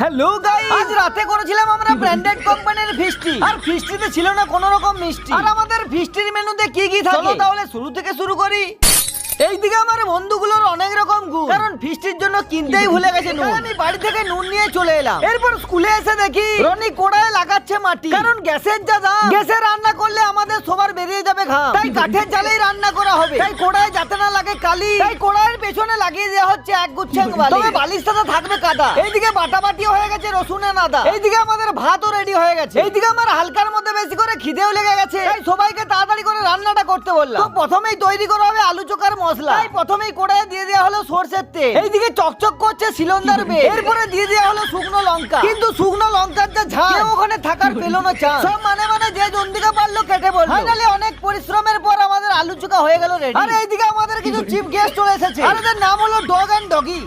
Hello guys, আজ রাতে করেছিলাম আমরা ব্র্যান্ডেড কোম্পানির ফিস্টি। আর ফিস্টিতে ছিল না কোনো রকম মিষ্টি। আর আমাদের ফিস্টির মেনুতে কি কি থাকে চলো তাহলে শুরু থেকে শুরু করি। এইদিকে আমার বন্ধুগুলোর অনেক রকম গুণ, কারণ ফিস্টির জন্য কিনতেই ভুলে গেছে নুন। আমি বাড়ি থেকে নুন নিয়ে চলে এলাম। এরপর স্কুলে এসে দেখি রনি কোড়ায় লাগাচ্ছে মাটি, কারণ গ্যাসের যা দাম, গ্যাসে রান্না করলে আমাদের সবার বেরিয়ে যাবে ঘাম। তাই কাঠের জালেই রান্না করা হবে। তাই কোড়ায় যাতে না লাগে কালি, তাই কোড়াইয়ের পেছনে লাগিয়ে দেওয়া হচ্ছে এক গুচ্ছ বালি। তবে বালির সাথে থাকবে কাদা। এইদিকে বাটাবাটি হয়ে গেছে রসুন আর আদা। এইদিকে আমাদের ভাতও রেডি হয়ে গেছে। এইদিকে আমার হালকার মধ্যে বেশি করে খিদেও লেগে গেছে। তাই সবাইকে তাড়াতাড়ি করে রান্নাটা করতে বললাম। তো প্রথমেই তৈরি করা হবে আলু চোখার মশলা। তাই প্রথমেই কড়াইয়ে দিয়ে দেওয়া হলো সরষের তেল। এইদিকে চকচক করছে সিলিন্ডার বেল। এরপরে দিয়ে দেওয়া হলো শুকনো লঙ্কা। কিন্তু শুকনো লঙ্কার যা ঝাল, কেউ ওখানে থাকার পেল না চান্স। সব মানে যে জন্দিকা পারলো কেটে বললো। ফাইনালি অনেক পরিশ্রমের পর আমাদের আলু চোখা হয়ে গেল রেডি। আর এইদিকে আমাদের কিছু চিফ গেস্ট চলে এসেছে। আর এদের নাম হলো ডগ এন্ড ডগি।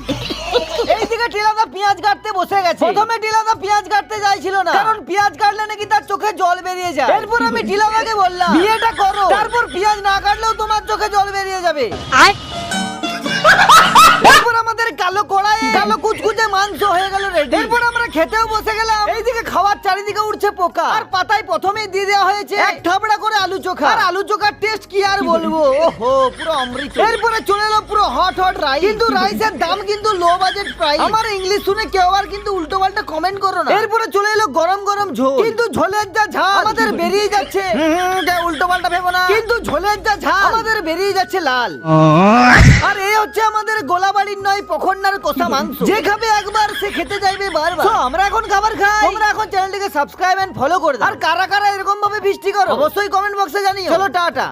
এইদিকে টিলাদা পেঁয়াজ কাটতে বসে গেছে। প্রথমে টিলাদা পেঁয়াজ কাটতে চাইছিল না, কারণ পেঁয়াজ কাটলে নাকি তার চোখে জল বেরিয়ে যায়। এরপর আমি টিলাদাকে বললাম বিয়েটা করো, তারপর পেঁয়াজ না কাটলেও তোমার চোখে জল বেরিয়ে যাবে। এরপর আমাদের কালো কড়াইয়ে কালো কুচকুচে মাংস হয়ে গেল রেডি। এরপর আমরা খেতেও বসে গেলাম। এইদিকে খাওয়ার চারিদিকে উঠছে পোকা। আর পাতায় প্রথমেই দিয়ে দেওয়া হয়েছে এক থাবড়া করে আলু চোখা। আর আলু চোখার টেস্ট কি আর বলবো, ওহো পুরো অমৃত। এরপরে চলে এলো পুরো হট হট রাইস। কিন্তু রাইসের দাম কিন্তু লো বাজেট প্রাইস। আমার ইংলিশ শুনে কেউ আর কিন্তু উল্টো পাল্টা কমেন্ট করো না। এরপরে চলে এলো গরম গরম ঝোল। কিন্তু ঝোলের যা ঝাল আমাদের বেরিয়ে যাচ্ছে, উল্টো পাল্টা ভেবো না, কিন্তু ঝোলের যা ঝাল আমাদের বেরিয়ে যাচ্ছে লাল। আর এই হচ্ছে আমাদের গোলাবাড়ির নয় পখন্ডার কষা মাংস। যে খাবে একবার সে খেতে চাইবে বারবার। আমরা এখন খাবার খাই। তোমরা এখন চ্যানেলটিকে সাবস্ক্রাইব এন্ড ফলো করে দাও। আর কারা কারা এরকম ভাবে ফিস্টি করো অবশ্যই কমেন্ট বক্সে জানিও। চলো টাটা।